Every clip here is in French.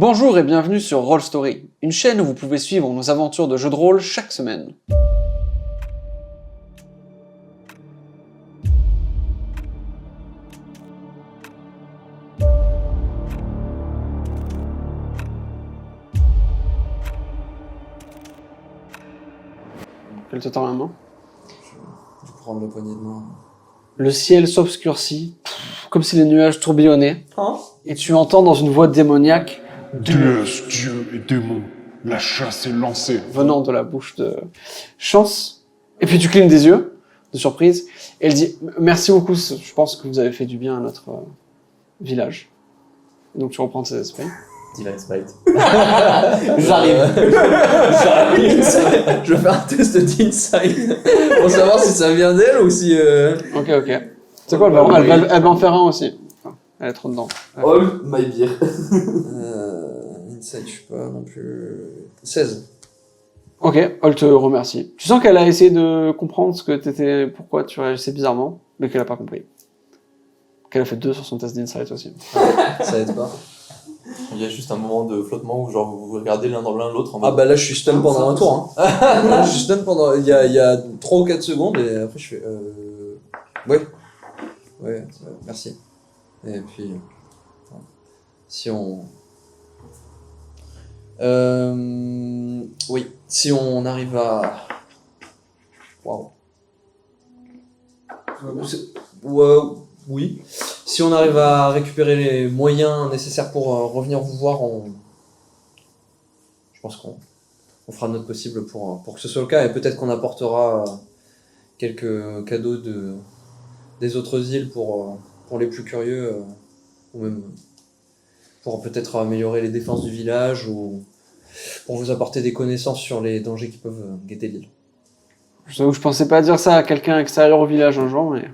Bonjour et bienvenue sur Roll Story, une chaîne où vous pouvez suivre nos aventures de jeux de rôle chaque semaine. Elle te tend la main. Je vais prendre le poignet de main. Le ciel s'obscurcit, comme si les nuages tourbillonnaient, Hein? et tu entends dans une voix démoniaque Déesse, Dieu et démons, la chasse est lancée. venant de la bouche de Chance. Et puis tu clignes des yeux, de surprise, et elle dit « Merci beaucoup, je pense que vous avez fait du bien à notre village. » Donc tu reprends tes esprits. Divine Spite. J'arrive. Je vais faire un test d'insight pour savoir si ça vient d'elle ou si. Ok. C'est quoi, elle va en faire un aussi. Enfin, elle est trop dedans. All my beer. Insight, je suis pas non plus. 16. Ok, elle te remercie. Tu sens qu'elle a essayé de comprendre pourquoi tu réagissais bizarrement, mais qu'elle a pas compris. Qu'elle a fait 2 sur son test d'insight aussi. Ça aide pas. Il y a juste un moment de flottement où genre vous regardez l'un dans l'autre en Ah mode... bah là je suis stun pendant un tour. Hein. Je suis stun pendant. Il y a 3 ou 4 secondes et après je fais. Ouais, merci. Et puis. Si on. Oui, si on arrive à. Waouh. Oui. Si on arrive à récupérer les moyens nécessaires pour revenir vous voir, je pense qu'on fera notre possible pour que ce soit le cas et peut-être qu'on apportera quelques cadeaux des autres îles pour les plus curieux ou même pour peut-être améliorer les défenses du village ou pour vous apporter des connaissances sur les dangers qui peuvent guetter l'île. Je pensais pas dire ça à quelqu'un extérieur au village un jour, mais...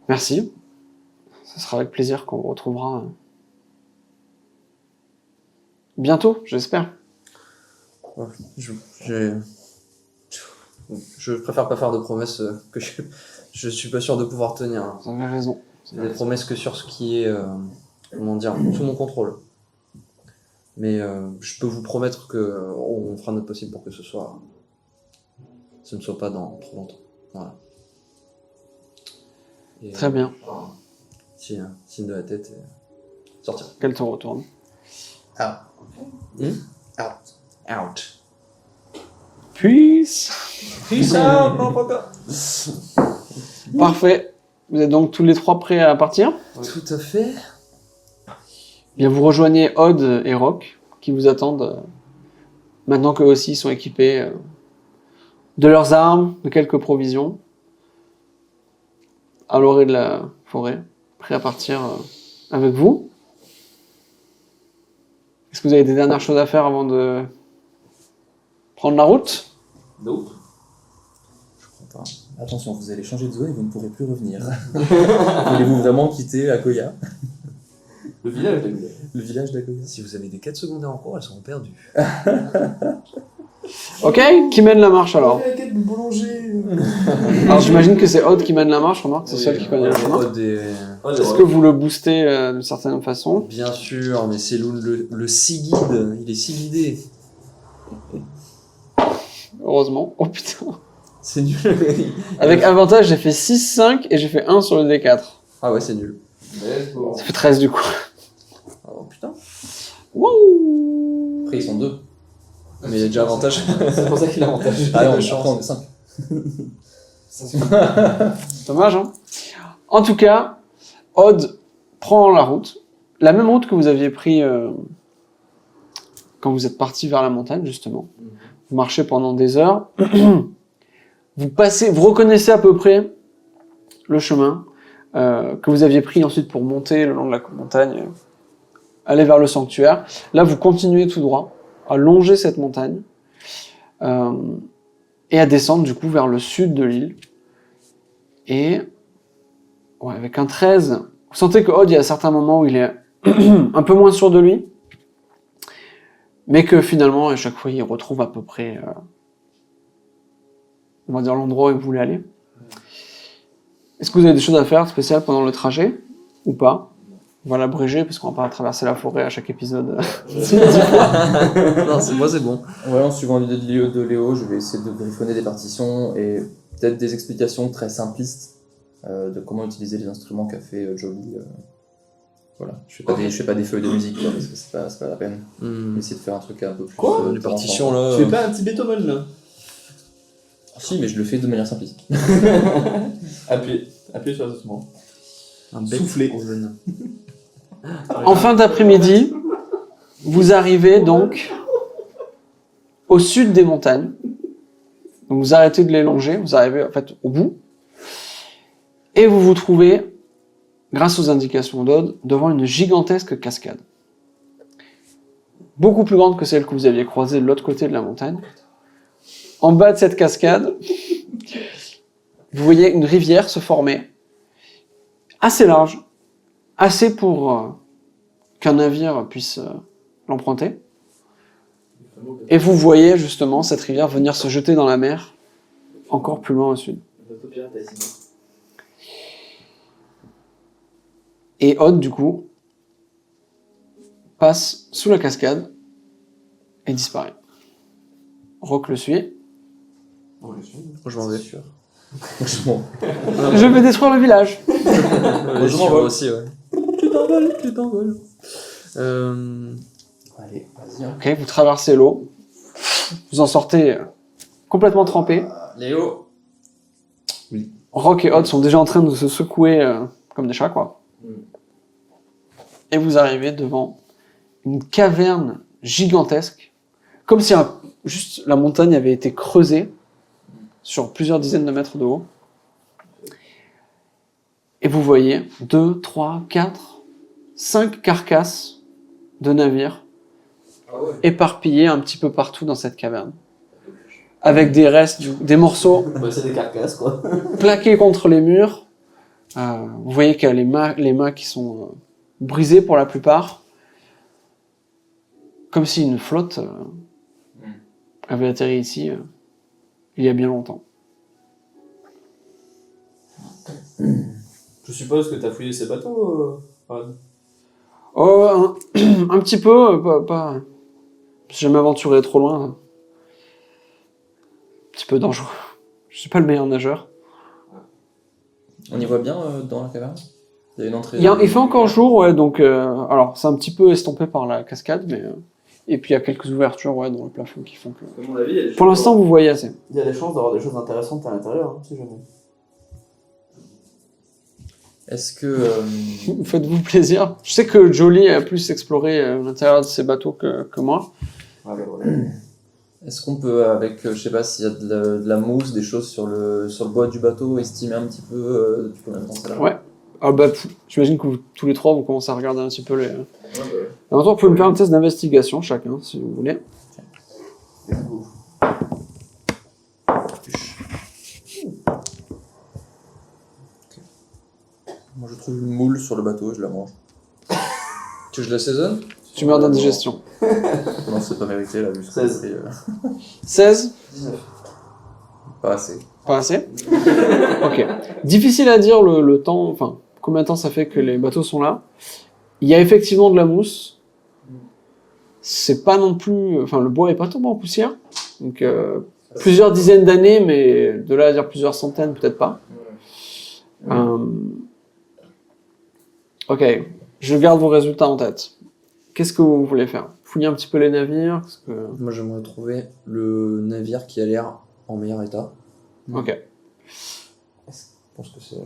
Merci. Ce sera avec plaisir qu'on vous retrouvera bientôt, j'espère. Ouais, je préfère pas faire de promesses que je suis pas sûr de pouvoir tenir. Hein. Vous avez raison. C'est des promesses que sur ce qui est sous mon contrôle. Mais je peux vous promettre que on fera notre possible pour que ce ne soit pas dans trop longtemps. Voilà. Et, Très bien. Signe de la tête et sortir. Qu'elle te retourne. Out. Peace. Peace out, motherfucker. Parfait. Vous êtes donc tous les 3 prêts à partir? Tout à fait. Bien, vous rejoignez Odd et Rock, qui vous attendent, maintenant qu'eux aussi sont équipés de leurs armes, de quelques provisions, à l'orée de la forêt, prêts à partir avec vous. Est-ce que vous avez des dernières choses à faire avant de prendre la route? Nope. Je crois pas. Attention, vous allez changer de zone et vous ne pourrez plus revenir. Voulez-vous vraiment quitter Akoya? Le village d'Akoya. Le village d'Akoya. Si vous avez des quêtes secondaires en cours, elles seront perdues. Ok, qui mène la marche alors? La quête du boulanger. Alors j'imagine que c'est Odd qui mène la marche, remarque, c'est seul qui connaît le chemin. Est-ce que vous le boostez d'une certaine façon? Bien sûr, mais c'est le Sigid, il est Sigidé. Heureusement. Oh putain. C'est nul. Avec avantage, j'ai fait 6, 5 et j'ai fait 1 sur le D4. Ah ouais, c'est nul. Ça fait 13 du coup. Oh putain. Wouh. Après, ils sont 2. Mais il y a déjà avantage. C'est pour ça qu'il a avantage. Ah non, Après, chance. on est 5. Dommage, hein. En tout cas, Odd prend la route. La même route que vous aviez pris quand vous êtes parti vers la montagne, justement. Vous marchez pendant des heures. Vous reconnaissez à peu près le chemin que vous aviez pris ensuite pour monter le long de la montagne, aller vers le sanctuaire. Là, vous continuez tout droit, à longer cette montagne, et à descendre du coup vers le sud de l'île. Et ouais, avec un 13, vous sentez que Odd, il y a certains moments où il est un peu moins sûr de lui, mais que finalement, à chaque fois, il retrouve à peu près, on va dire, l'endroit où il voulait aller. Est-ce que vous avez des choses à faire spéciales pendant le trajet, ou pas? On va l'abréger parce qu'on va pas traverser la forêt à chaque épisode. Non, moi c'est bon. Ouais, en suivant l'idée de Léo, je vais essayer de griffonner des partitions et peut-être des explications très simplistes de comment utiliser les instruments qu'a fait Jolie. Voilà, je fais pas des feuilles de musique là, parce que c'est pas la peine. Je vais essayer de faire un truc un peu plus. Quoi Les partitions là. Tu fais pas un petit Beethoven là? Si, mais je le fais de manière simpliste. Appuyez sur l'instrument. Un Souffler. En fin d'après-midi, vous arrivez donc au sud des montagnes. Donc vous arrêtez de les longer, vous arrivez en fait au bout. Et vous vous trouvez, grâce aux indications d'Aude, devant une gigantesque cascade. Beaucoup plus grande que celle que vous aviez croisée de l'autre côté de la montagne. En bas de cette cascade, vous voyez une rivière se former, assez large, assez pour qu'un navire puisse l'emprunter. Et vous voyez justement cette rivière venir se jeter dans la mer, encore plus loin au sud. Et Aude, du coup, passe sous la cascade et disparaît. Rock le suit. Je m'en vais. Je vais détruire le village. Je m'en vais aussi, ouais. Tu t'envoles. Allez, vas-y. Hein. Ok, vous traversez l'eau. Vous en sortez complètement trempé. Léo. Rock et Aude sont déjà en train de se secouer comme des chats, quoi. Et vous arrivez devant une caverne gigantesque, comme si juste la montagne avait été creusée sur plusieurs dizaines de mètres de haut. Et vous voyez 2, 3, 4, 5 carcasses de navires éparpillées un petit peu partout dans cette caverne. Avec des restes, des morceaux Bah, c'est des carcasses quoi. plaqués contre les murs. Vous voyez qu'il y a les mâts qui sont brisés pour la plupart. Comme si une flotte avait atterri ici il y a bien longtemps. Je suppose que t'as fouillé ces bateaux, Rod. Oh, un petit peu, pas. J'ai jamais aventuré trop loin. Un petit peu dangereux. Je suis pas le meilleur nageur. On y voit bien dans la caverne. Il y a une entrée. Il fait encore jour, ouais, donc alors c'est un petit peu estompé par la cascade, mais et puis il y a quelques ouvertures, ouais, dans le plafond qui font que. À mon avis, il y a des Pour chances l'instant, vous voyez assez. il y a des chances d'avoir des choses intéressantes à l'intérieur, hein, si jamais. Est-ce que. Faites-vous plaisir. Je sais que Jolie a plus exploré l'intérieur de ses bateaux que moi. Ah, bah, voilà. Est-ce qu'on peut, avec, je sais pas s'il y a de la mousse, des choses sur le bois du bateau, estimer un petit peu depuis combien de temps c'est là? Ouais. Ah bah, j'imagine que tous les trois, vous commencez à regarder un petit peu les. Ouais, bah, Maintenant, vous pouvez me faire un test d'investigation chacun, si vous voulez. let's go. Moi je trouve une moule sur le bateau et je la mange. Tu veux que je l'assaisonne? Tu meurs d'indigestion. Non, c'est pas mérité là, vu ce 16. qu'on a pris, 16, 19. pas assez. pas assez. Ok. Difficile à dire le temps, enfin, combien de temps ça fait que les bateaux sont là. Il y a effectivement de la mousse. C'est pas non plus. Enfin, le bois est pas tombé en poussière. Donc, plusieurs dizaines d'années, mais de là à dire plusieurs centaines, peut-être pas. Ok, je garde vos résultats en tête. Qu'est-ce que vous voulez faire? Fouiller un petit peu les navires? Moi j'aimerais trouver le navire qui a l'air en meilleur état. Ok. Je pense que c'est.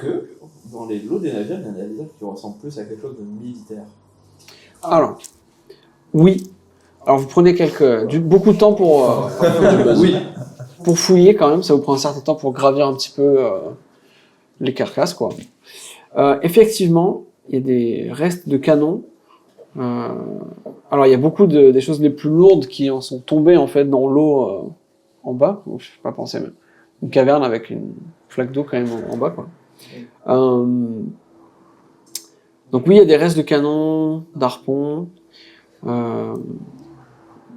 Que dans les lots des navires, il y a un navire qui ressemble plus à quelque chose de militaire. Alors, oui. Alors vous prenez beaucoup de temps pour Oui. pour fouiller quand même. Ça vous prend un certain temps pour gravir un petit peu les carcasses, quoi. Effectivement, il y a des restes de canons. Alors il y a beaucoup des choses les plus lourdes qui en sont tombées en fait dans l'eau en bas. Je sais pas penser même. Une caverne avec une flaque d'eau quand même en bas, quoi. Donc oui, il y a des restes de canons, d'arpons. Il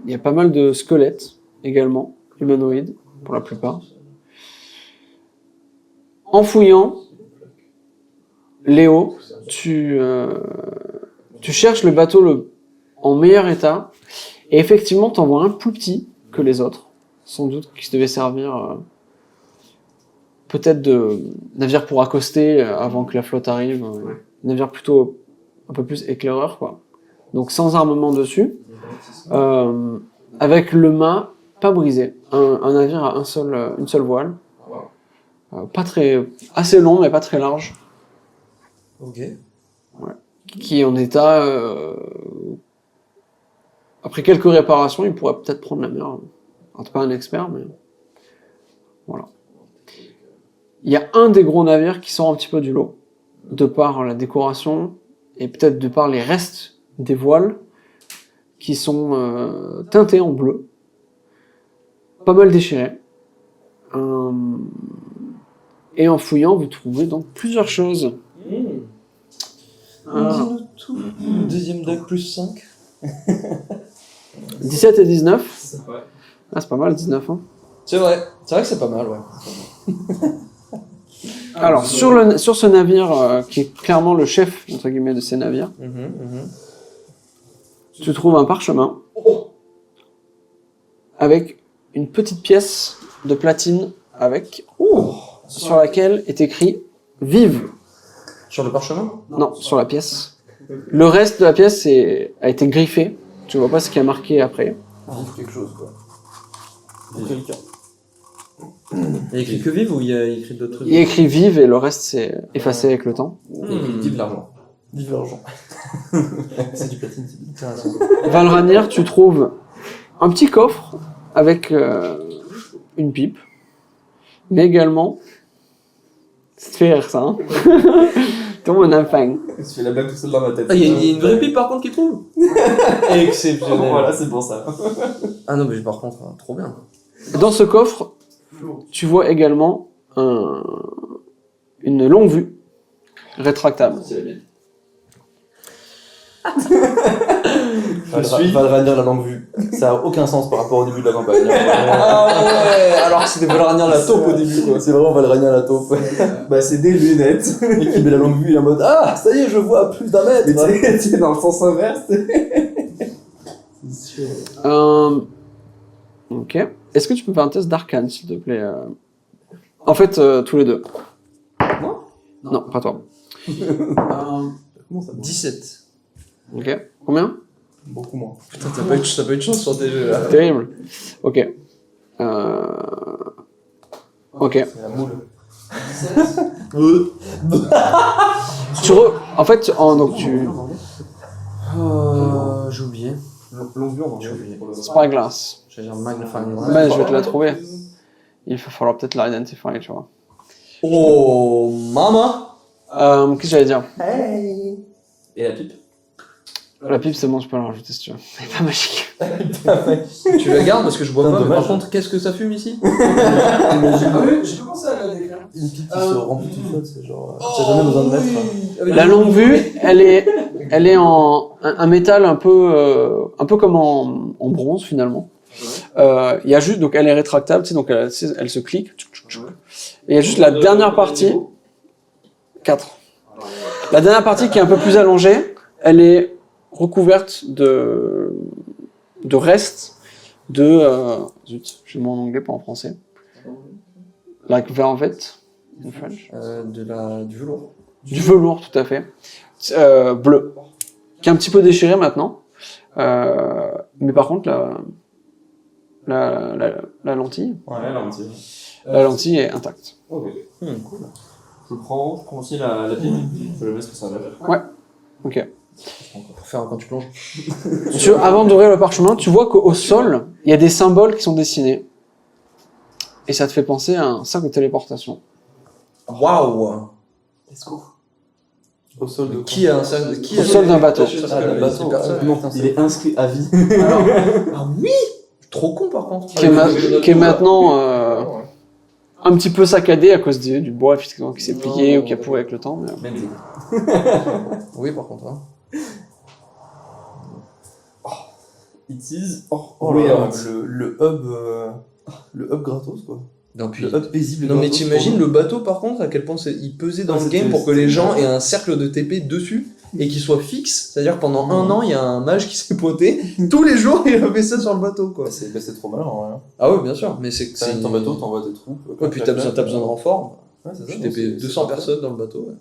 y a pas mal de squelettes également, humanoïdes pour la plupart. En fouillant, Léo, tu cherches le bateau en meilleur état, et effectivement, t'en vois un plus petit que les autres, sans doute qui devait servir peut-être de navire pour accoster avant que la flotte arrive, navire plutôt un peu plus éclaireur, quoi. Donc sans armement dessus, avec le mât pas brisé, un navire à une seule voile, pas très, assez long mais pas très large, Ok. qui est en état, après quelques réparations, il pourrait peut-être prendre la mer. Alors, t'es pas un expert, mais voilà. Il y a un des gros navires qui sort un petit peu du lot, de par la décoration et peut-être de par les restes des voiles qui sont teintés en bleu, pas mal déchirés. Et en fouillant, vous trouvez donc plusieurs choses. Dis-nous tout. Deuxième deck plus 5. 17 et 19. Ouais. Ah, c'est pas mal, 19. Hein. C'est vrai que c'est pas mal, ouais. Alors, sur ce navire, qui est clairement le chef, entre guillemets, de ces navires, tu trouves un parchemin avec une petite pièce de platine sur laquelle est écrit « Vive ». Sur le parchemin? Non, sur la pièce. Le reste de la pièce a été griffé. Tu vois pas ce qui a marqué après. Vive quelque chose, quoi. Vive quelqu'un. Il y a écrit que vive ou il y a écrit d'autres trucs? Il y a écrit vive et le reste s'est effacé avec le temps. Vive l'argent. Vive l'argent. C'est du platine, c'est du Valranir, tu trouves un petit coffre avec une pipe, mais également, c'est fait rire ça, hein. Ton mon enfant. Je fais la blague tout seul dans ma tête. Ah, il y a une vraie pipe par contre qui trouve. Exceptionnel. Voilà, c'est pour ça. Ah non, mais par contre, trop bien. Dans ce coffre, tu vois également une longue vue rétractable. C'est la mienne. Valranir la longue vue. Ça a aucun sens par rapport au début de la campagne. Ah ouais, alors que c'était Valranir la taupe au début, quoi. C'est vraiment Valranir la taupe. Bah, c'est des lunettes. Et qui met la longue vue, il est en mode ah, ça y est, je vois à plus d'un mètre. Mais tu sais, dans le sens inverse. Ok. Est-ce que tu peux faire un test d'arcane, s'il te plaît En fait, tous les deux. Non, pas toi. Comment ça marche 17. Ok. Combien? Beaucoup moins. Putain, t'as pas eu de chance sur tes jeux là. Terrible. Ok. Ok. C'est la moule. En fait, donc tu... J'ai oublié. Longue vue en anglais. Spyglass. J'ai un magnifying glass. Mais je vais te la trouver. Il va falloir peut-être la identifier, tu vois. Oh, maman. Qu'est-ce que j'allais dire? Et la pipe. La pipe, c'est bon, je peux la rajouter si tu veux. Elle est pas magique. Tu la gardes parce que je bois Putain, pas, mais dommage. par contre, qu'est-ce que ça fume ici? Ah oui, j'ai commencé à la décrire. Une pipe qui se remplit toute seule, c'est genre. T'as jamais besoin de mettre. La longue vue, elle est en un métal un peu comme en bronze finalement. Il y a juste, donc elle est rétractable, tu sais, donc elle se clique. Et il y a juste la dernière partie. 4. La dernière partie qui est un peu plus allongée, elle est recouverte de restes de zut, j'ai le mot en anglais pas en français. Like velvet in French. Du velours. Du velours, tout à fait. Bleu. Qui est un petit peu déchiré maintenant. Mais par contre, la lentille, Ouais, là, on tire. la lentille est intacte. Ok. Cool. Je prends aussi la pipe. Je le mets ce que ça va faire. Ok. Pour faire quand tu plonges. Avant d'ouvrir le parchemin, tu vois qu'au sol, il y a des symboles qui sont dessinés. Et ça te fait penser à un sac de téléportation. Waouh! Let's go. Au sol de Qui a un sac de... Qui Au a sol d'un bateau. Ah, le bateau. Non, il est inscrit à vie. Ah oui! Trop con par contre. Qui est maintenant un petit peu saccadé à cause du bois effectivement, qui s'est plié ou qui a pourri avec le temps. Mais... Même Oui, par contre. Hein. It is. Oh oui, là là, alors, le hub gratos quoi. Non, puis... Le hub paisible. Non mais t'imagines le bateau par contre à quel point il pesait dans le game pour que les gens aient un cercle de TP dessus et qu'il soit fixe, c'est-à-dire que pendant un an il y a un mage qui s'est pointé, tous les jours il avait ça sur le bateau quoi. C'est trop malin en vrai. Ah ouais bien sûr, mais c'est... T'as ton bateau, t'envoies tes troupes. Ouais puis t'as besoin de renfort, Ouais, c'est ça. tu TP 200 personnes dans le bateau. Ouais.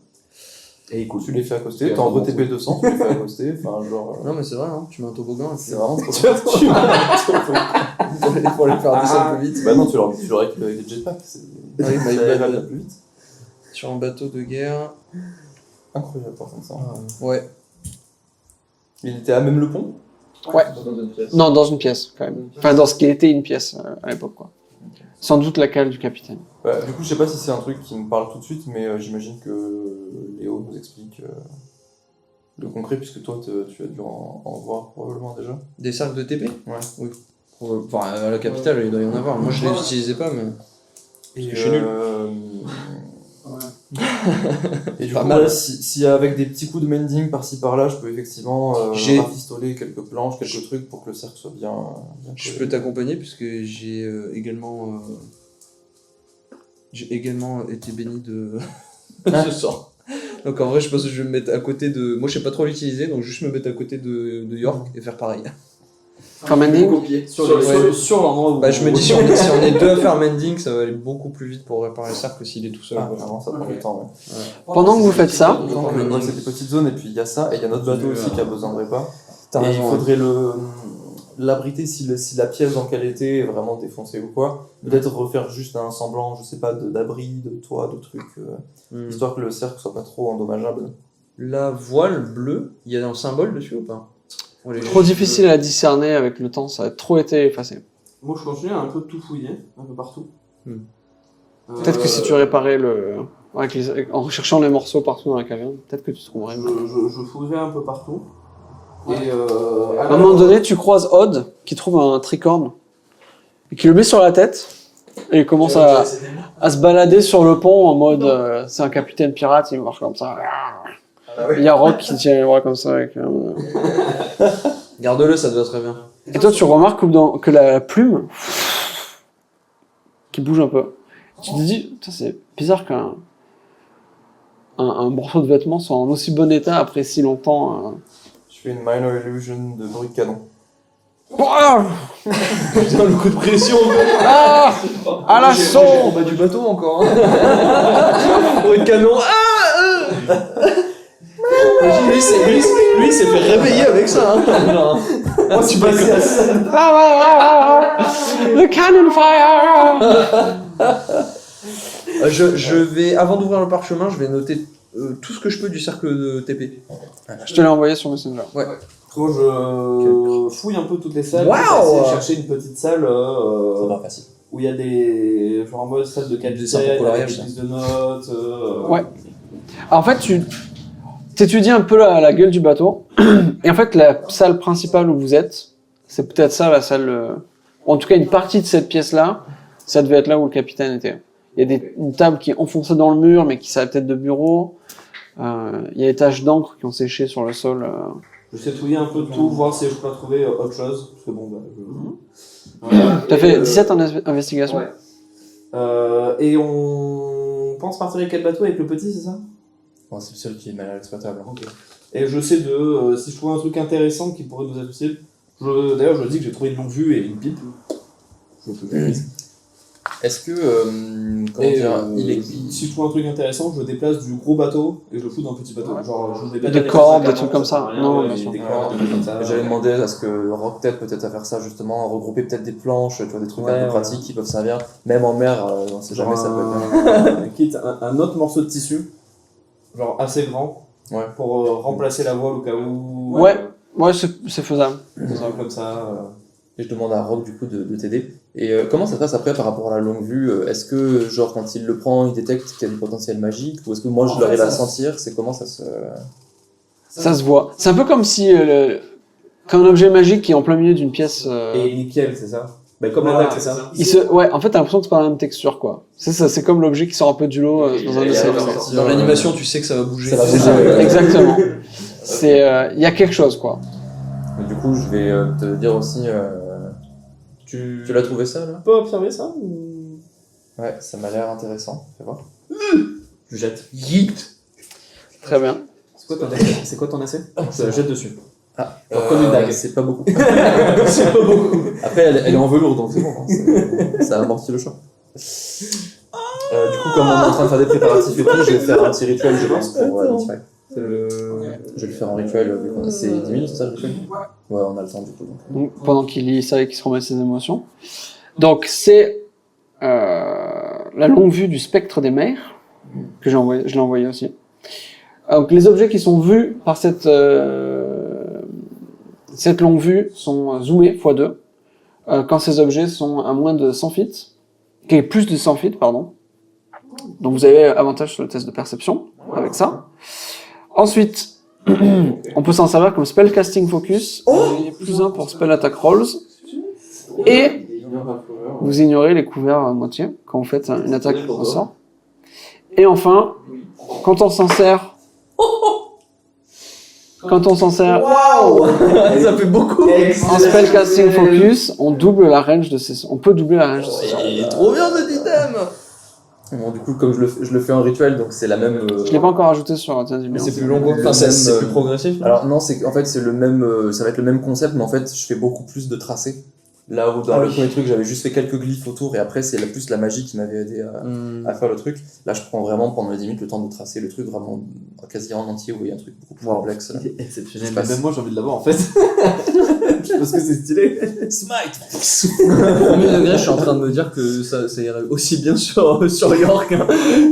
Et écoute, tu les fais accoster, t'en re-TP 200, tu les fais accoster, enfin genre... Non mais c'est vrai, hein, tu mets un toboggan et puis... C'est vraiment trop tu mets un pour les faire descendre plus vite. Bah non, tu le récupères avec des jetpacks, Oui, bah, ça va bien plus vite. Sur un bateau de guerre... Incroyable par contre ça. Ouais. Il était à même le pont? Ouais. Dans une pièce. Non, dans une pièce, quand même. Enfin, dans ce qui était une pièce à l'époque, quoi. Sans doute la cale du capitaine. Ouais, du coup, je sais pas si c'est un truc qui me parle tout de suite, mais j'imagine que Léo nous explique le concret, puisque toi, tu as dû en voir probablement déjà. Des cercles de TP? Ouais. Oui. Enfin, à la capitale, il doit y en avoir. Moi, je les utilisais pas, mais... Et je suis nul. Et du Pas coup, mal. ouais, si avec des petits coups de mending par-ci par-là, je peux effectivement rafistoler quelques planches, quelques trucs pour que le cercle soit bien Je collé. peux t'accompagner puisque j'ai également été béni de ce sort. Donc en vrai, je pense que je vais me mettre à côté de... Moi, je sais pas trop l'utiliser, donc juste me mettre à côté de York et faire pareil. Faire mending. Copier sur l'endroit où. Bah, je me dis, si on est deux à faire mending, ça va aller beaucoup plus vite pour réparer le cercle que s'il est tout seul. Ah, quoi. vraiment, ça prend du temps, ouais. Pendant que vous faites ça, Ouais, c'est des petites zones, et puis il y a ça, et il y a notre bateau aussi qui a besoin de répa. T'as Et raison, il faudrait l'abriter si la pièce dans laquelle elle était est vraiment défoncée ou quoi. Peut-être refaire juste un semblant, je sais pas, d'abri, de toit, de trucs, histoire que le cercle soit pas trop endommageable. La voile bleue, il y a un symbole dessus ou pas? trop difficile à discerner avec le temps, ça a trop été effacé. Moi, je continue à un peu tout fouiller, un peu partout. Peut-être que si tu réparais en recherchant les morceaux partout dans la caverne, peut-être que tu trouverais. Je fouillerai un peu partout. Et À un moment donné, tu croises Odd qui trouve un tricorne et qui le met sur la tête et il commence à se balader sur le pont en mode c'est un capitaine pirate, il marche comme ça. Il y a Rock qui tient les bras comme ça. Garde-le, ça te va très bien. Et toi, tu remarques que la plume qui bouge un peu. Tu te dis, putain, c'est bizarre qu'un morceau de vêtement soit en aussi bon état après si longtemps. Je fais une minor illusion de bruit de canon. Ah, Putain, le coup de pression! ah, à En l'assaut. bas du bateau encore. Pour une canon. Lui, s'est fait réveiller avec ça. Hein. Moi, tu passais à ça. The cannon fire. Je vais, avant d'ouvrir le parchemin, je vais noter tout ce que je peux du cercle de TP. Je te l'ai envoyé sur Messenger. moi, je fouille un peu toutes les salles. Waouh. Pour essayer de chercher une petite salle Ça va facile. où il y a des. Genre en mode salle de dessins pour capitaine, coloriage, avec des ça. prises de notes. Ouais. Alors, en fait, tu étudies un peu la gueule du bateau. Et en fait, la salle principale où vous êtes, c'est peut-être ça la salle. En tout cas, une partie de cette pièce-là, ça devait être là où le capitaine était. Il y a une table qui est enfoncée dans le mur, mais qui sert peut-être de bureau. Il y a des taches d'encre qui ont séché sur le sol. Je sais fouiller un peu de tout, voir si je peux pas trouver autre chose. Parce que bon, bah. T'as fait 17 en investigation. Ouais. Et on pense partir avec quel bateau? Avec le petit, c'est ça? Bon, c'est le seul qui est mal exploitable. Ok. Et je sais si je trouve un truc intéressant qui pourrait nous être utile. D'ailleurs, je dis que j'ai trouvé une longue vue et une pipe. Je peux Est-ce que, comment Et dire, si je trouve un truc intéressant, je déplace du gros bateau et je le fous dans un petit bateau. Genre, je déplace Des cordes, des trucs comme ça. Non, bien sûr. des cordes, des trucs comme ça. J'allais demander à ce que Rock peut-être à faire ça justement, regrouper peut-être des planches, tu vois, des trucs un peu pratiques qui peuvent servir, même en mer, on sait jamais, ça peut être bien. Quitte un autre morceau de tissu, genre assez grand, Ouais. pour remplacer la voile au cas où. Ouais, c'est faisable. Des trucs comme ça. Et je demande à Rock du coup de t'aider. Et comment ça se passe après par rapport à la longue vue? Est-ce que genre quand il le prend, il détecte qu'il y a du potentiel magique, ou est-ce que moi je En l'arrive fait, à ça sentir? C'est comment ça se... Ça se voit. C'est un peu comme si comme un objet magique qui est en plein milieu d'une pièce. Et nickel, c'est ça. Bah, comme Voilà, la dague, c'est ça. Ouais, en fait, t'as l'impression que c'est pas la même texture, quoi. C'est ça, c'est comme l'objet qui sort un peu du lot dans un Et essai. alors, Dans l'animation, tu sais que ça va bouger. Ça va C'est bouger, ça, ouais. exactement. Il y a quelque chose, quoi. Mais du coup, je vais te dire aussi... Tu l'as trouvé ça là? On peut observer ça ou... Ouais, ça m'a l'air intéressant. Fais voir. Je jette. Très bien. C'est quoi ton essai? Je la jette dessus. Ah, comme une dague. c'est pas beaucoup. C'est pas beaucoup. Après, elle est en velours, donc c'est bon. Hein, ça amortit le choc. Du coup, comme on est en train de faire des préparatifs et tout, je vais faire un petit rituel, je pense, pour Identify. Je vais le faire en rituel, vu qu'on a... C'est 10 minutes, c'est ça, le rituel? Ouais, on a le temps, du coup. Donc, pendant qu'il lit ça et qu'il se remet ses émotions. Donc, c'est la longue vue du spectre des mers, que je l'ai envoyé aussi. Donc, les objets qui sont vus par cette longue vue sont zoomés x2, quand ces objets sont à moins de 100 feet, plus de 100 feet, pardon. Donc, vous avez avantage sur le test de perception, avec ça. Ensuite, on peut s'en servir comme spellcasting focus, plus 1 pour spell attack rolls, et vous ignorez les couverts à moitié quand vous faites une attaque en sort. Et enfin, quand on s'en sert, Waouh. Ça fait beaucoup. en spellcasting focus, on double la range de ces sorts. On peut doubler la range de ces sorts. Il est trop bien cet item. Bon, du coup, comme je le fais en rituel, donc c'est la même... Je l'ai pas encore ajouté sur Tiens du Mais Lion. c'est plus long quoi. Le Enfin, c'est même, plus progressif. non? Alors non, en fait c'est le même, ça va être le même concept, mais en fait je fais beaucoup plus de tracés. Là où dans le premier truc j'avais juste fait quelques glyphes autour et après c'est plus la magie qui m'avait aidé à faire le truc. Là je prends vraiment pendant les 10 minutes le temps de tracer le truc vraiment quasi en entier où il y a un truc beaucoup plus complexe. Là. Il est exceptionnel. Je passe. Même moi j'ai envie de l'avoir en fait. Parce que c'est stylé. Smite. Au premier degré, je suis en train de me dire que ça irait aussi bien sur York. Hein.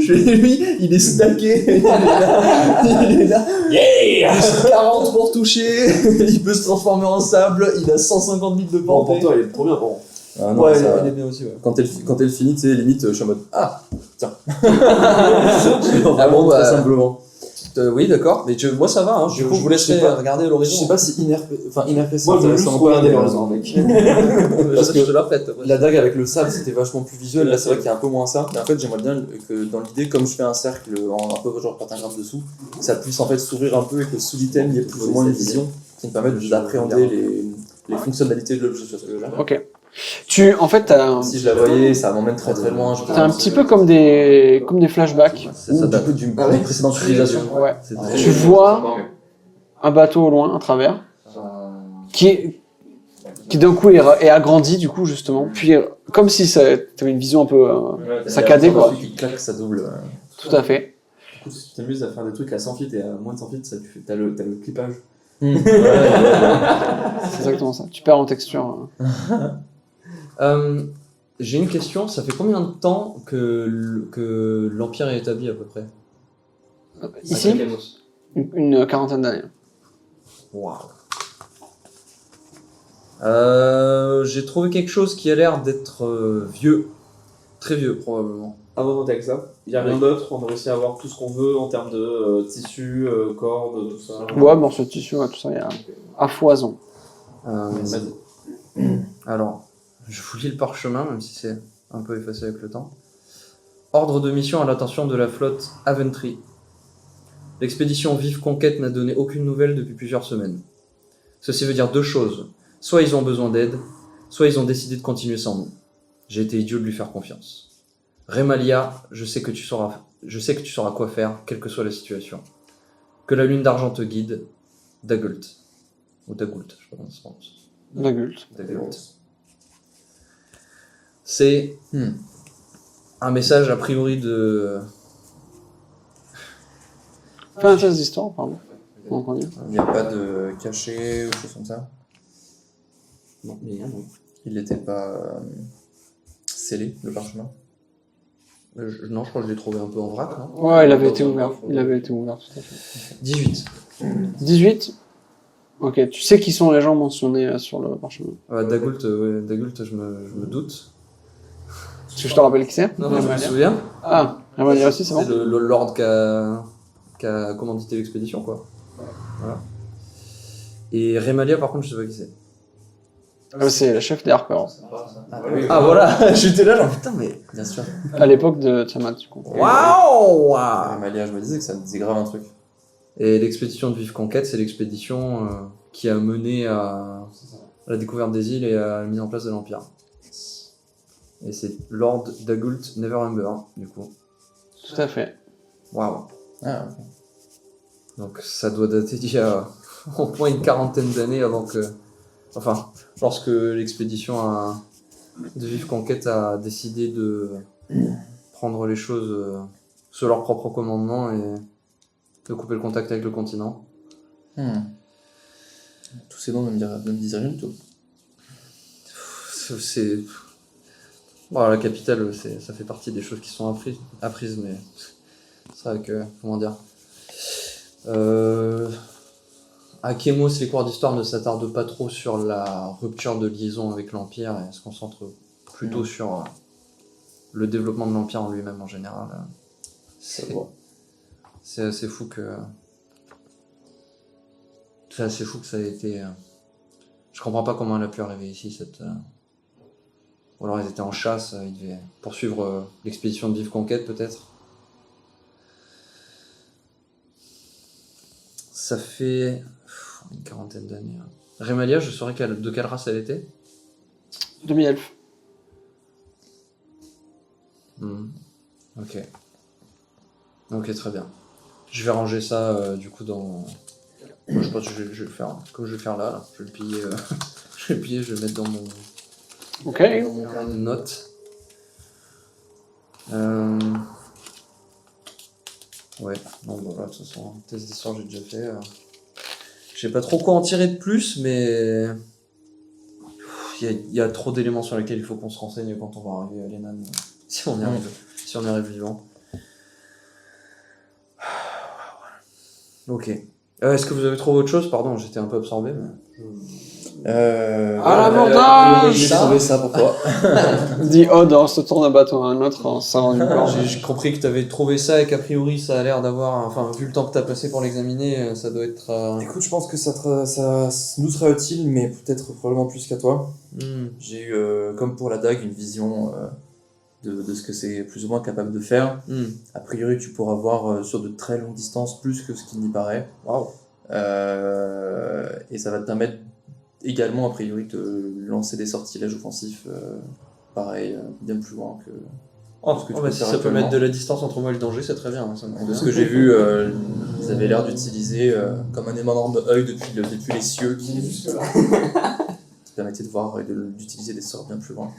Lui, il est stacké. Il est là. Yeah. 40 pour toucher. Il peut se transformer en sable. Il a 150 000 de Bon, portée. pour toi il est trop bien. Bon. Ah non, Ouais, ça- il est bien aussi. Ouais. quand elle finit, tu sais, limite je suis en mode ah tiens. Ah bon, Très bah, simplement. oui, d'accord. Mais moi, ça va. Hein. Du Je coup, vous laisserai je sais pas- regarder Je l'horizon. sais pas si inner PC Moi je veux juste intéressant, regarder mais, l'horizon mec. parce que je te la prête. la dague avec le sable c'était vachement plus visuel, là c'est vrai qu'il y a un peu moins ça, mais en fait j'aimerais bien que dans l'idée comme je fais un cercle un peu genre pentagramme dessous, que ça puisse en fait s'ouvrir un peu et que sous l'item il y ait plus ou moins une vision qui me permette d'appréhender les fonctionnalités de l'objet, tu vois ce que je veux dire. Ok. En fait, Si je la voyais ça m'emmène très très loin. t'as un petit peu comme des flashbacks. C'est ça, Ou du coup d'une précédente utilisation. Ouais. C'est Tu vois un bateau au loin, à travers, qui d'un coup est agrandi, du coup, justement. Puis, comme si t'avais une vision un peu saccadée, quoi. Qui claque, ça double. Tout à fait. Du coup, si tu t'amuses à faire des trucs à 100 feet et à moins de 100 feet, t'as le clippage. C'est exactement ça. Tu perds en texture. J'ai une question. Ça fait combien de temps que l'Empire est établi à peu près? Ici, une quarantaine d'années. Waouh. J'ai trouvé quelque chose qui a l'air d'être vieux. Très vieux, probablement. Avant de monter avec ça, il n'y a rien d'autre, on a réussi à avoir tout ce qu'on veut en termes de tissu, cordes, tout ça. Ouais, morceaux de tissu, ouais, tout ça, il y a à foison. Vas-y. Alors, je vous lis le parchemin, même si c'est un peu effacé avec le temps. Ordre de mission à l'attention de la flotte Aventry. L'expédition Vive Conquête n'a donné aucune nouvelle depuis plusieurs semaines. Ceci veut dire deux choses. Soit ils ont besoin d'aide, soit ils ont décidé de continuer sans nous. J'ai été idiot de lui faire confiance. Remalia, je sais que tu sauras quoi faire, quelle que soit la situation. Que la lune d'argent te guide. Dagult. Ou Dagult, je sais pas comment ça se prononce. L'adulte. Dagult. C'est un message a priori de... Fais un test d'histoire, pardon. On entend dire. Il n'y a pas de cachet ou choses comme ça. Non, mais rien, non. Il n'était pas scellé, le parchemin. Non, je crois que je l'ai trouvé un peu en vrac, non? Ouais, il avait été ouvert. Il avait été ouvert, tout à fait. 18. 18. Ok, tu sais qui sont les gens mentionnés sur le parchemin. Dagult, je me doute. Est-ce que je te rappelle qui c'est? Non, je me souviens. Ah, Remalia aussi, c'est bon? C'est le lord qui a commandité l'expédition, quoi. Voilà. Et Remalia, par contre, je sais pas qui c'est. C'est la chef des Harpers. Ah, voilà, j'étais là, genre putain, mais. Bien sûr. À l'époque de Tiamat, du coup. Waouh! Amalia, je me disais que ça me disait grave un truc. Et l'expédition de Vive Conquête, c'est l'expédition qui a mené à la découverte des îles et à la mise en place de l'Empire. Et c'est Lord Dagult Neverember, du coup. Tout à fait. Waouh. Ah, ok. Donc ça doit dater d'il y a au moins une quarantaine d'années avant que... Enfin, lorsque l'expédition de Vive Conquête a décidé de prendre les choses sous leur propre commandement et de couper le contact avec le continent. Tous ces noms ne me disent rien du tout. C'est... Bon, la capitale, ça fait partie des choses qui sont apprises, mais c'est vrai que... Comment dire Akemos, les cours d'histoire ne s'attardent pas trop sur la rupture de liaison avec l'Empire et se concentrent plutôt sur le développement de l'Empire en lui-même en général. C'est assez fou que... C'est assez fou que ça ait été... Je comprends pas comment elle a pu arriver ici, cette... Ou alors ils étaient en chasse, ils devaient poursuivre l'expédition de Vive Conquête peut-être. Ça fait une quarantaine d'années. Rémalia, je saurais de quelle race elle était. Demi-elfe. Ok. Ok, très bien. Je vais ranger ça du coup dans... Moi, je pense que je vais le faire comme je vais faire là. Je vais le plier, je vais le plier, je vais le mettre dans mon carnet de notes. Ouais, non, bah voilà, de toute façon, test d'histoire j'ai déjà fait. Je sais pas trop quoi en tirer de plus, mais il y a trop d'éléments sur lesquels il faut qu'on se renseigne quand on va arriver à Lenan, si on y arrive vivant. Ok. Est-ce que vous avez trouvé autre chose? Pardon, j'étais un peu absorbé, mais... À l'avantage J'ai trouvé ça pour toi. Dit Odd en se tourne d'un bateau à un autre en servant du corps. J'ai compris que tu avais trouvé ça et qu'a priori ça a l'air d'avoir... Enfin, vu le temps que tu as passé pour l'examiner, ça doit être... Écoute, je pense que ça nous sera utile, mais peut-être probablement plus qu'à toi. J'ai eu, comme pour la dague, une vision de ce que c'est plus ou moins capable de faire. A priori, tu pourras voir sur de très longues distances plus que ce qu'il n'y paraît. Waouh. Et ça va te permettre également, a priori, de lancer des sortilèges offensifs, pareil, bien plus loin que... Si ça peut mettre de la distance entre moi et le danger, c'est très bien. Hein, ça me De convient. ce que j'ai vu, ils avaient l'air d'utiliser comme un énorme œil depuis les cieux qui permettait de voir et d'utiliser des sorts bien plus loin.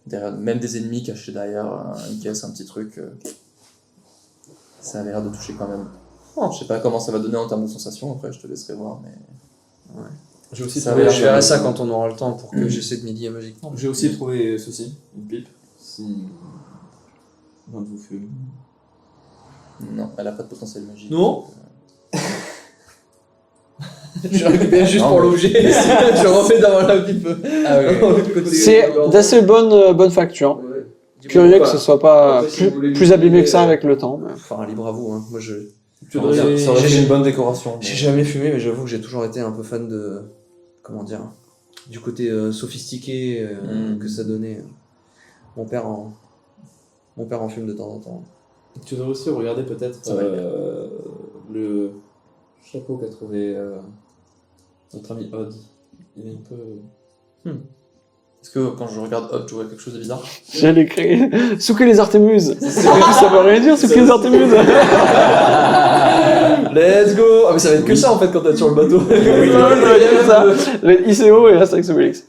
Derrière, même des ennemis cachés derrière une caisse, un petit truc, ça avait l'air de toucher quand même. Je sais pas comment ça va donner en termes de sensations, après je te laisserai voir, mais... Ouais. J'ai aussi Je trouvé, verrai ça quand on aura le temps pour que j'essaie de m'y lier magiquement. j'ai aussi trouvé ceci, une pipe. Si l'un de vous fume. Non, elle a pas de potentiel magique. Non. donc, Je récupère juste Non, pour mais- l'objet, je refais d'avoir la pipe. Ah oui. C'est d'assez bonne facture. Curieux que ce soit pas Après, si vous voulez plus abîmé que ça l'utiliser, avec le temps. mais- Enfin, libre à vous. Hein. Moi, Tu Comment devrais- dire, Ça aurait J'ai- fait une bonne décoration. mais- j'ai jamais fumé, mais j'avoue que j'ai toujours été un peu fan de... Comment dire? Du côté sophistiqué que ça donnait. Mon père en fume de temps en temps. Tu devrais aussi regarder peut-être Ça va le chapeau qu'a trouvé notre ami Odd. Il est un peu... Est-ce que quand je regarde Hop, tu vois quelque chose de bizarre? J'allais créer Souquer les Artémuses. Ça veut rien dire, Souquer les Artémuses. Let's go! Ah, mais ça va être que ça en fait quand t'es sur le bateau. Ça va être ICO et Astérix Obélix.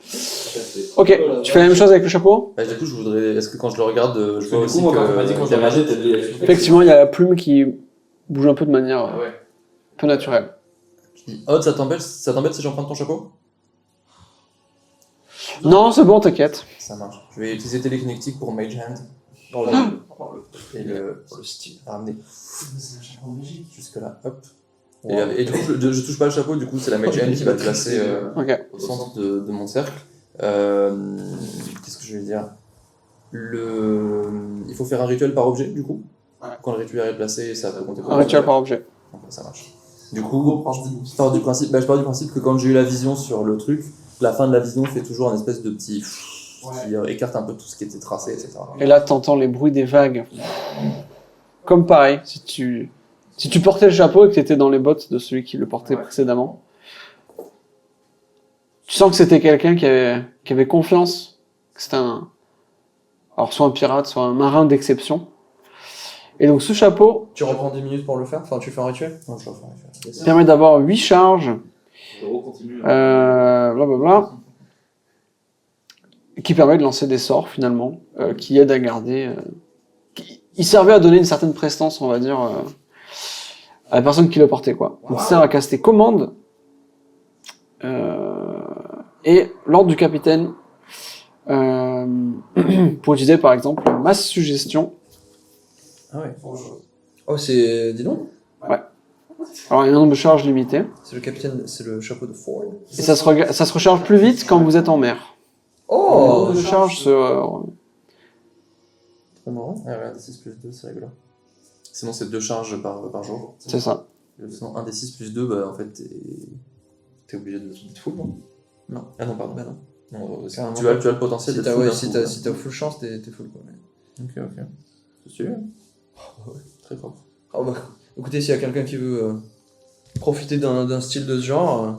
Ok, tu fais la même chose avec le chapeau? Bah, du coup, je voudrais. Est-ce que quand je le regarde, je vois Du aussi coup, moi, que. quand tu m'as dit quand je regardais, t'as dit... Effectivement, il y a la plume qui bouge un peu de manière un ouais. peu naturelle. Je dis, Odd, ça t'embête si j'emprunte ton chapeau? Non, c'est bon, t'inquiète. Ça marche. Je vais utiliser télékinétique pour Mage Hand. Et le style. ramener jusque là. Hop. Et du coup, je touche pas le chapeau, du coup, c'est la Mage Hand qui va te placer Ok. au centre de mon cercle. Qu'est-ce que je vais dire? Il faut faire un rituel par objet, du coup. Quand le rituel est placé, ça peut compter pour Un rituel par objet. Ok, ça marche. Du coup, je pars du principe que quand j'ai eu la vision sur le truc, la fin de la vision fait toujours un espèce de petit qui écarte un peu tout ce qui était tracé, etc. Et là, t'entends les bruits des vagues. Comme pareil, si tu portais le chapeau et que t'étais dans les bottes de celui qui le portait précédemment, tu sens que c'était quelqu'un qui avait confiance, que c'était Alors soit un pirate, soit un marin d'exception. Et donc ce chapeau Tu reprends 10 minutes pour le faire? Enfin, tu fais un rituel? Non, je vais faire un effet. permet d'avoir 8 charges, Continue. blablabla, qui permet de lancer des sorts finalement, qui aident à garder... Il servait à donner une certaine prestance, on va dire, à la personne qui le portait, quoi. Donc ça sert à caster commande. Et l'ordre du capitaine, pour utiliser par exemple masse suggestion. Ah ouais. Oh, c'est... Dis donc. Alors il y a un nombre de charges limité. C'est le capitaine, c'est le chapeau de Ford. Et ça se recharge plus vite quand vous êtes en mer. Le Oh! nombre de charges Trop marrant. Ah ouais, un D6 plus 2, c'est rigolo. Sinon, c'est 2 charges par jour. c'est ça. Sinon, un D6 plus 2, bah en fait, t'es obligé de full, non? Non. Ah non, pardon. Bah non. Non, Carrément tu as pas. le potentiel Si d'être t'as full. ouais, d'un si coup, t'as si t'as full chance, t'es full, quoi. Mais... Ok. C'est stylé. Très fort. Oh, bah, écoutez, s'il y a quelqu'un qui veut profiter d'un style de ce genre...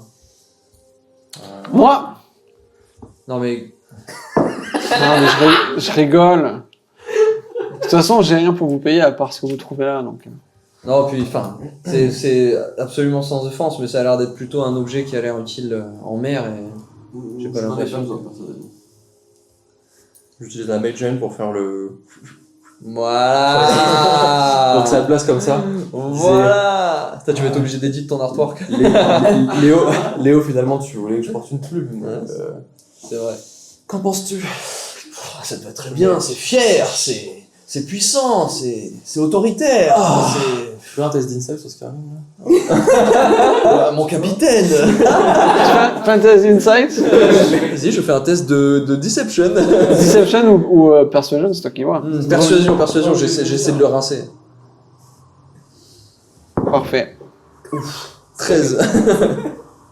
Moi Non, mais... Non, mais je rigole. De toute façon, j'ai rien pour vous payer à part ce que vous trouvez là, donc... Non, puis, enfin, c'est absolument sans offense, mais ça a l'air d'être plutôt un objet qui a l'air utile en mer, et... J'ai pas l'impression. J'utilise la Mage Hand pour faire le. Voilà. Donc ça place comme ça. Voilà. Putain, tu vas être obligé d'éditer ton artwork. Léo, finalement, tu voulais que je porte une plume. Ouais. C'est vrai. Qu'en penses-tu? Ça te va très bien, c'est fier, c'est puissant, c'est autoritaire. Je fais un test d'insight sur ce carré. Mon capitaine. Fantasy Insight, Vas-y, je fais un test de Deception. Deception ou Persuasion, c'est toi qui vois. Persuasion, j'essaie de le rincer. Parfait. 13.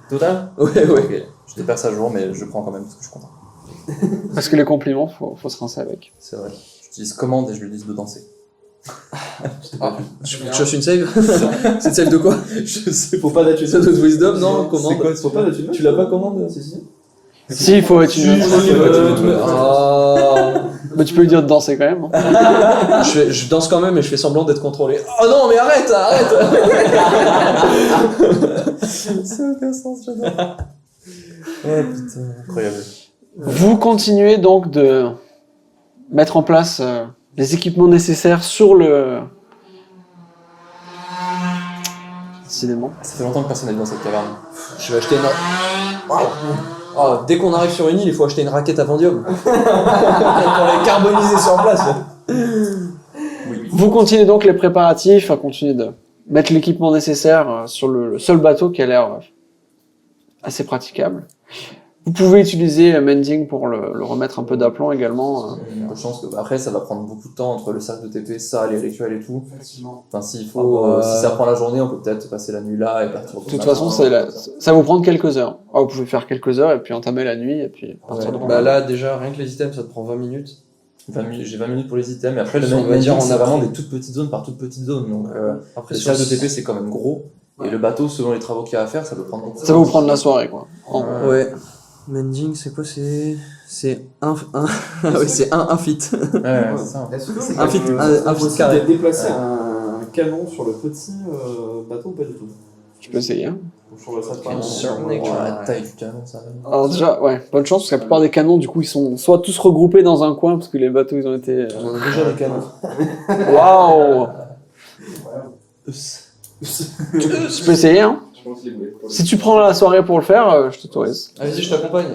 Total? Ouais. Ok. Je déperds ça jour, mais je prends quand même parce que je suis content. Parce que les compliments, faut se rincer avec. C'est vrai. J'utilise commande et je lui dis de danser. Tu cherches une save? C'est une save de quoi? Je sais Faut pas d'être Save de Wisdom, non? Commande. C'est quoi? Faut pas d'être Tu l'as pas commande? Si. Si, il faut être une... Mais tu peux lui dire de danser quand même. Hein. Je danse quand même et je fais semblant d'être contrôlé. Oh non, mais arrête. Ça n'a aucun sens, j'adore. Oh putain, incroyable. Vous continuez donc de mettre en place les équipements nécessaires sur le... Décidément. Ça fait longtemps que personne n'est dans cette caverne. Je vais acheter une... Oh, dès qu'on arrive sur une île, il faut acheter une raquette à Vandium. Pour les carboniser sur place. Vous continuez donc les préparatifs, à continuer de mettre l'équipement nécessaire sur le seul bateau qui a l'air assez praticable. Vous pouvez utiliser Mending pour le remettre un peu d'aplomb également. Il y a peu de chance que après ça va prendre beaucoup de temps entre le cercle de TP, ça, les rituels et tout. Effectivement. Enfin s'il faut, si ça prend la journée, on peut peut-être passer la nuit là et partir. De toute façon, ça va vous prendre quelques heures. Vous pouvez faire quelques heures et puis entamer la nuit et puis partir de bon. Bah là, déjà, rien que les items, ça te prend 20 minutes. 20 minutes, j'ai 20 minutes pour les items et après le On va mending, dire, on c'est a vraiment pris- des toutes petites zones par toutes petites zones. Donc Après, le sur cercle de TP c'est quand même gros. Et le bateau, selon les travaux qu'il y a à faire, ça peut prendre beaucoup de Ça va temps. vous prendre la soirée, quoi. Ouais. Mending, c'est quoi? C'est un... Ah oui, c'est un fit. Ouais, c'est ça. Est-ce que Un fit- un fit carré. déplacer un canon sur le petit bateau ou pas du tout? Tu peux essayer. Hein. Je trouve ça pas Can mal. certainly Ouais, try. la taille du canon, ça va. Alors déjà, ouais, bonne chance parce que la plupart des canons, du coup, ils sont soit tous regroupés dans un coin parce que les bateaux, ils ont été... On a déjà des canons. Waouh. Tu peux essayer, hein. Si tu prends la soirée pour le faire, je t'autorise. Ah, vas-y, je t'accompagne.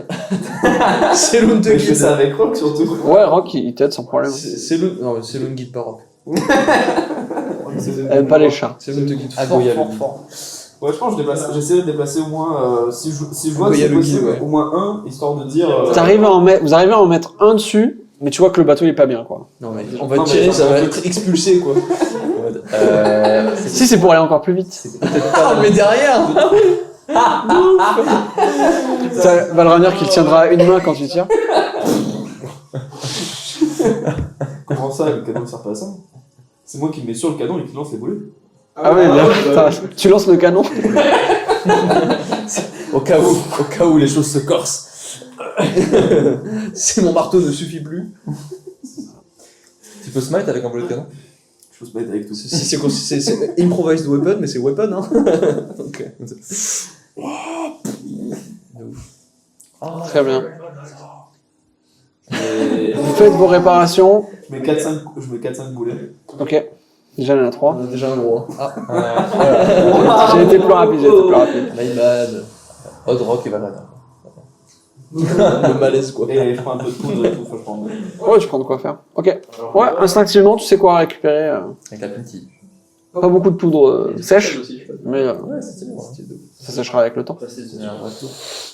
C'est Loon te Mais je fais guide. ça avec Rock surtout. Ouais, Rock, il t'aide sans problème. C'est Loon... Non, mais c'est Loon guide pas Rock. Elle aime pas les chats. C'est Loon te guide Ah, fort, Goya, fort, lui. fort. Ouais, je pense que j'essaierai de déplacer au moins, si je vois Ouais, que il y a c'est le possible, guide, ouais. au moins un, histoire de dire... Vous arrivez à en mettre un dessus, mais tu vois que le bateau il est pas bien, quoi. Non, mais on va Non, tirer, mais- ça va être expulsé, quoi. Si, c'est pour aller encore plus vite. Ah, mais derrière. Ça va le revenir qu'il tiendra à une main quand tu tires. Comment ça, le canon ne sert pas à ça? C'est moi qui me mets sur le canon et qui lance les boulets. Ah ouais, bien. Putain, tu lances le canon. Au cas où les choses se corsent. Si mon marteau ne suffit plus. peux smite avec un boulet de canon? Je peux se mettre avec tout. C'est improvised weapon, mais c'est weapon, hein. Donc, Très bien. Et... Vous faites vos réparations. Je mets 4-5 boulets. Ok. Déjà, il y en a 3. on a déjà un gros. Hein. Ah, J'ai été plus rapide, my bad. Odd Rock et Valhalla. Le malaise, quoi. Et je prends un peu de poudre et tout, faut que je prends. Ouais, je prends de quoi faire. Ok. Ouais, instinctivement, tu sais quoi récupérer. Avec la petite. Pas beaucoup de poudre sèche, mais Ouais, c'est stylé. ça séchera avec le temps.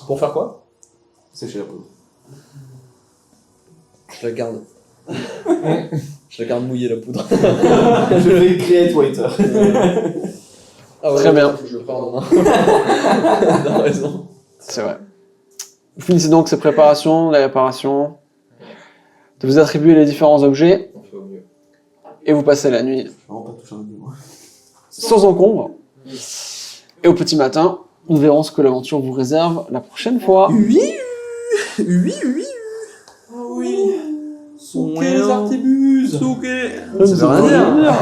Pour faire quoi? Sécher la poudre. Je la garde. Je la garde mouillée, la poudre. Je vais create waiter. Ah ouais, Très bien. Je le prends en main. T'as raison. C'est vrai. Vous finissez donc ces préparations, les réparations, de vous attribuer les différents objets, On fait au mieux. et vous passez la nuit Je vais vraiment pas toucher un peu, moi. sans encombre. Et au petit matin, nous verrons ce que l'aventure vous réserve la prochaine fois. Oui. Ah oui. Souquet les artébuses. Ça veut rien dire.